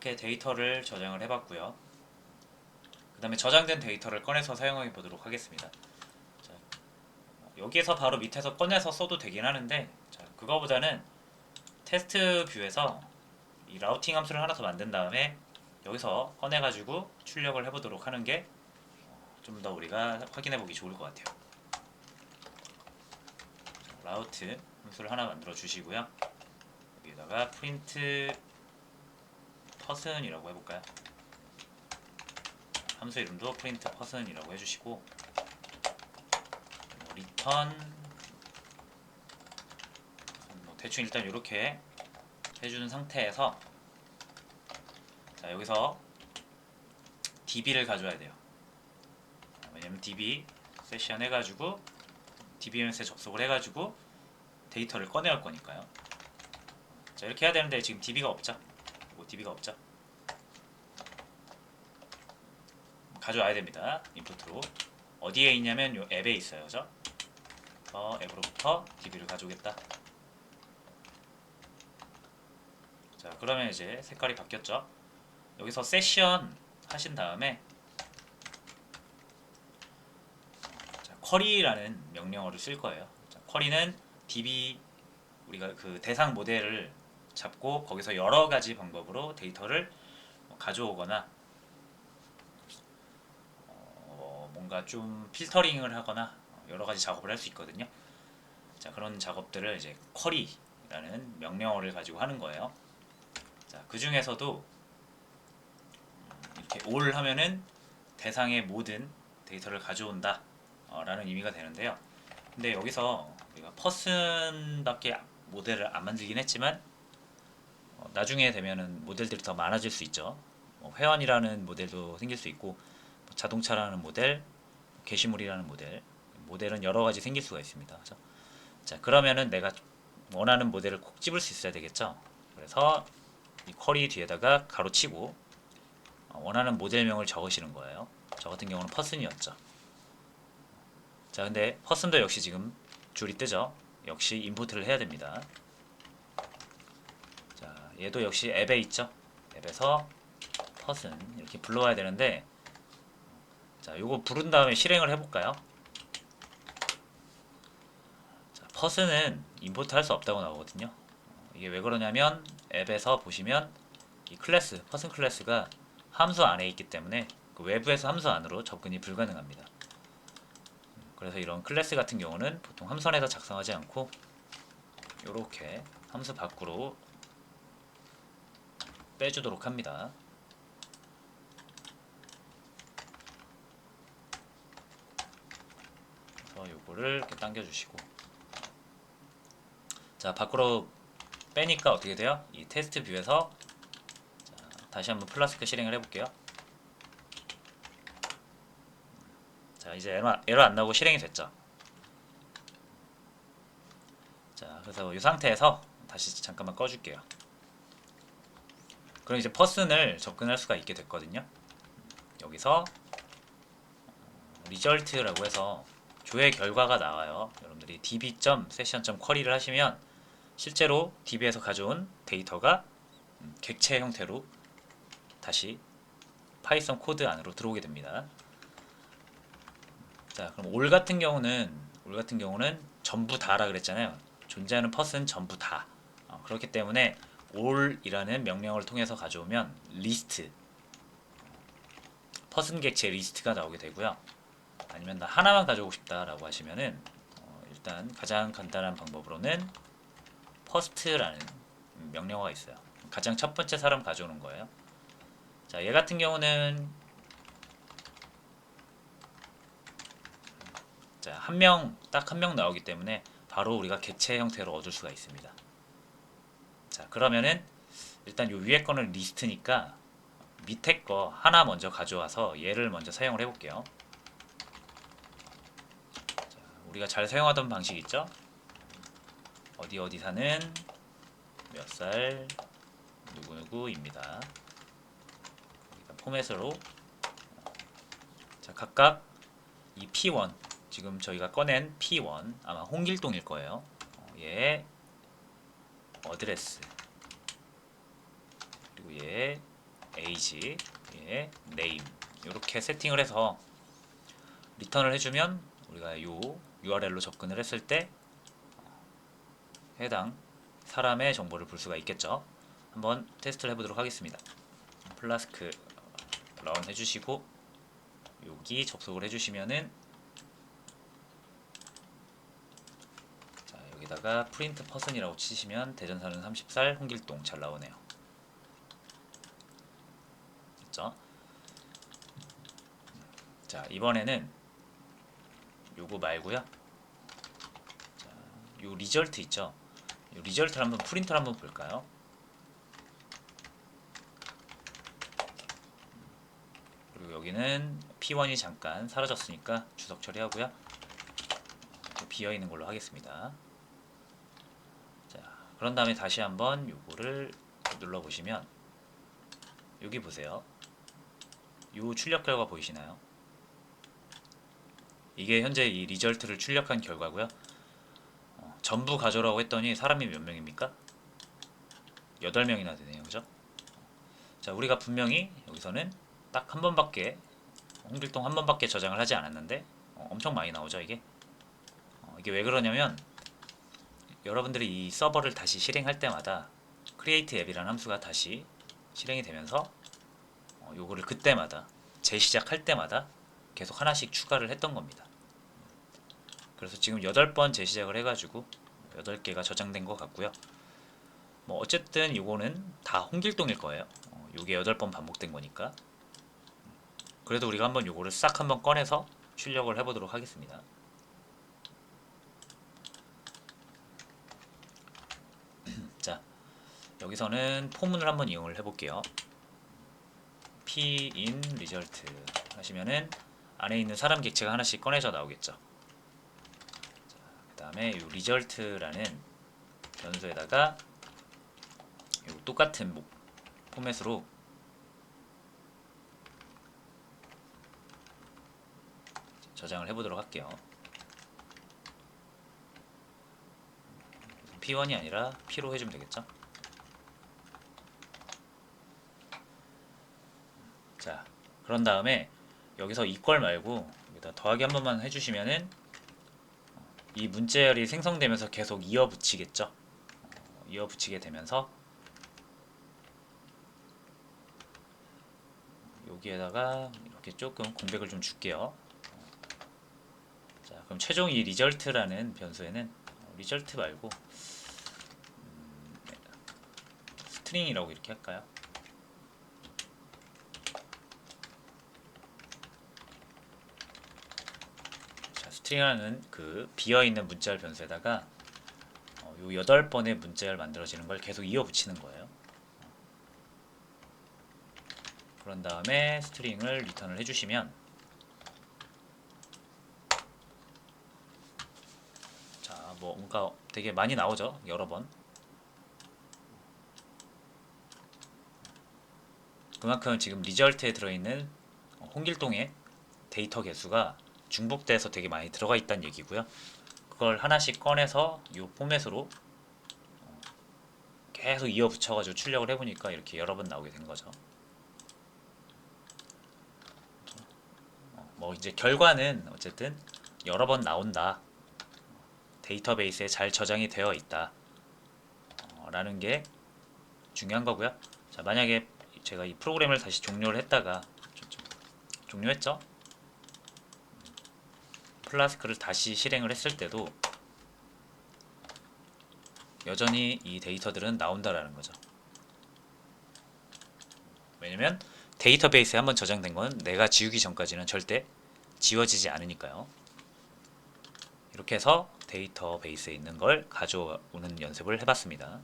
이렇게 데이터를 저장을 해봤고요. 그 다음에 저장된 데이터를 꺼내서 사용해 보도록 하겠습니다. 자, 여기에서 바로 밑에서 꺼내서 써도 되긴 하는데, 자, 그거보다는 테스트 뷰에서 이 라우팅 함수를 하나 더 만든 다음에 여기서 꺼내가지고 출력을 해보도록 하는 게 좀 더 우리가 확인해보기 좋을 것 같아요. 자, 라우트 함수를 하나 만들어 주시고요. 여기다가 프린트 person이라고 해볼까요? 함수 이름도 프린트 person이라고 해주시고, return 대충 일단 이렇게 해주는 상태에서, 자, 여기서 db를 가져와야 돼요. 왜냐면 db 세션 해가지고 dbms에 접속을 해가지고 데이터를 꺼내올 거니까요. 자, 이렇게 해야 되는데 지금 db가 없죠. db가 없죠. 가져와야 됩니다. 인풋으로. 어디에 있냐면 요 앱에 있어요. 그죠? 앱으로부터 db를 가져오겠다. 자, 그러면 이제 색깔이 바뀌었죠. 여기서 세션 하신 다음에, 자, 쿼리라는 명령어를 쓸 거예요. 자, 쿼리는 db, 우리가 그 대상 모델을 잡고 거기서 여러 가지 방법으로 데이터를 가져오거나 뭔가 좀 필터링을 하거나 여러 가지 작업을 할 수 있거든요. 자, 그런 작업들을 이제 쿼리라는 명령어를 가지고 하는 거예요. 자, 그 중에서도 이렇게 all 하면은 대상의 모든 데이터를 가져온다 라는 의미가 되는데요. 근데 여기서 우리가 person밖에 모델을 안 만들긴 했지만, 나중에 되면은 모델들이 더 많아질 수 있죠. 회원이라는 모델도 생길 수 있고, 자동차라는 모델, 게시물이라는 모델은 여러 가지 생길 수가 있습니다. 그렇죠? 자, 그러면은 내가 원하는 모델을 콕 집을 수 있어야 되겠죠. 그래서 이 쿼리 뒤에다가 가로치고 원하는 모델명을 적으시는 거예요. 저 같은 경우는 person이었죠. 자, 근데 person도 역시 지금 줄이 뜨죠. 역시 인풋을 해야 됩니다. 자, 얘도 역시 앱에 있죠. 앱에서 person 이렇게 불러와야 되는데, 자, 요거 부른 다음에 실행을 해볼까요? 자, person은 임포트 할 수 없다고 나오거든요. 이게 왜 그러냐면 앱에서 보시면 이 클래스, person 클래스가 함수 안에 있기 때문에 그 외부에서 함수 안으로 접근이 불가능합니다. 그래서 이런 클래스 같은 경우는 보통 함수 안에서 작성하지 않고 이렇게 함수 밖으로 빼주도록 합니다. 그래서 요거를 이렇게 당겨주시고, 자, 밖으로 빼니까 어떻게 돼요? 이 테스트 뷰에서, 자, 다시 한번 플라스크 실행을 해볼게요. 자, 이제 에러 안 나오고 실행이 됐죠. 자, 그래서 이 상태에서 다시 잠깐만 꺼줄게요. 그럼 이제 person을 접근할 수가 있게 됐거든요. 여기서 result라고 해서 조회 결과가 나와요. 여러분들이 db.session.query를 하시면 실제로 db에서 가져온 데이터가 객체 형태로 다시 파이썬 코드 안으로 들어오게 됩니다. 자, 그럼 all 같은 경우는 전부 다라 그랬잖아요. 존재하는 person은 전부 다. 그렇기 때문에 all이라는 명령어를 통해서 가져오면 리스트, person 객체 리스트가 나오게 되고요. 아니면 나 하나만 가져오고 싶다라고 하시면은 일단 가장 간단한 방법으로는 first라는 명령어가 있어요. 가장 첫 번째 사람 가져오는 거예요. 자, 얘 같은 경우는 자, 딱 한 명 나오기 때문에 바로 우리가 객체 형태로 얻을 수가 있습니다. 자, 그러면은 일단 요 위에 거는 리스트니까 밑에 거 하나 먼저 가져와서 얘를 먼저 사용을 해볼게요. 자, 우리가 잘 사용하던 방식 있죠? 어디 사는 몇 살 누구누구입니다. 포맷으로, 자, 각각 이 P1, 지금 저희가 꺼낸 P1 아마 홍길동일 거예요. 얘 어드레스, 그리고 얘 age 예, name 이렇게 세팅을 해서 리턴을 해주면 우리가 요 URL로 접근을 했을 때 해당 사람의 정보를 볼 수가 있겠죠. 한번 테스트를 해보도록 하겠습니다. 플라스크 런 해주시고 여기 접속을 해주시면은 자 여기다가 프린트 퍼슨이라고 치시면 대전 사는 30살 홍길동 잘 나오네요. 됐죠? 자 이번에는 요거 말고요. 자, 요 리절트 있죠? 요 리절트를 한번 프린트를 한번 볼까요? 그리고 여기는 P1이 잠깐 사라졌으니까 주석 처리하고요. 비어 있는 걸로 하겠습니다. 자, 그런 다음에 다시 한번 요거를 눌러 보시면 여기 보세요. 요 출력 결과 보이시나요? 이게 현재 이 리절트를 출력한 결과고요. 전부 가져오라고 했더니 사람이 몇 명입니까? 8명이나 되네요. 그죠? 자, 우리가 분명히 여기서는 딱 한 번밖에 홍길동 한 번밖에 저장을 하지 않았는데 엄청 많이 나오죠, 이게. 이게 왜 그러냐면 여러분들이 이 서버를 다시 실행할 때마다 create 앱이라는 함수가 다시 실행이 되면서 요거를 그때마다 재시작할 때마다 계속 하나씩 추가를 했던 겁니다. 그래서 지금 8번 재시작을 해가지고 8개가 저장된 것 같고요. 뭐 어쨌든 요거는 다 홍길동일 거예요. 요게 8번 반복된 거니까. 그래도 우리가 한번 요거를 싹 한번 꺼내서 출력을 해보도록 하겠습니다. 자, 여기서는 포문을 한번 이용을 해볼게요. p in result 하시면은 안에 있는 사람 객체가 하나씩 꺼내져 나오겠죠. 그 다음에 이 result라는 변수에다가 똑같은 포맷으로 저장을 해보도록 할게요. P1이 아니라 P로 해주면 되겠죠. 자, 그런 다음에 여기서 이퀄 말고 여기다 더하기 한 번만 해주시면은 이 문자열이 생성되면서 계속 이어붙이겠죠. 이어붙이게 되면서 여기에다가 이렇게 조금 공백을 좀 줄게요. 자, 그럼 최종 이 리절트라는 변수에는 리절트 말고 스트링이라고 이렇게 할까요? 자, 스트링이라는 그 비어있는 문자열 변수에다가 요 8번의 문자열 만들어지는 걸 계속 이어붙이는 거예요. 그런 다음에 스트링을 리턴을 해주시면 자, 뭔가 되게 많이 나오죠? 여러 번. 그만큼 지금 리절트에 들어있는 홍길동의 데이터 개수가 중복돼서 되게 많이 들어가 있다는 얘기고요. 그걸 하나씩 꺼내서 이 포맷으로 계속 이어붙여가지고 출력을 해보니까 이렇게 여러 번 나오게 된 거죠. 뭐 이제 결과는 어쨌든 여러 번 나온다. 데이터베이스에 잘 저장이 되어 있다. 라는 게 중요한 거고요. 자, 만약에 제가 이 프로그램을 다시 종료를 했다가 종료했죠? 플라스크를 다시 실행을 했을 때도 여전히 이 데이터들은 나온다라는 거죠. 왜냐면 데이터베이스에 한번 저장된 건 내가 지우기 전까지는 절대 지워지지 않으니까요. 이렇게 해서 데이터베이스에 있는 걸 가져오는 연습을 해봤습니다.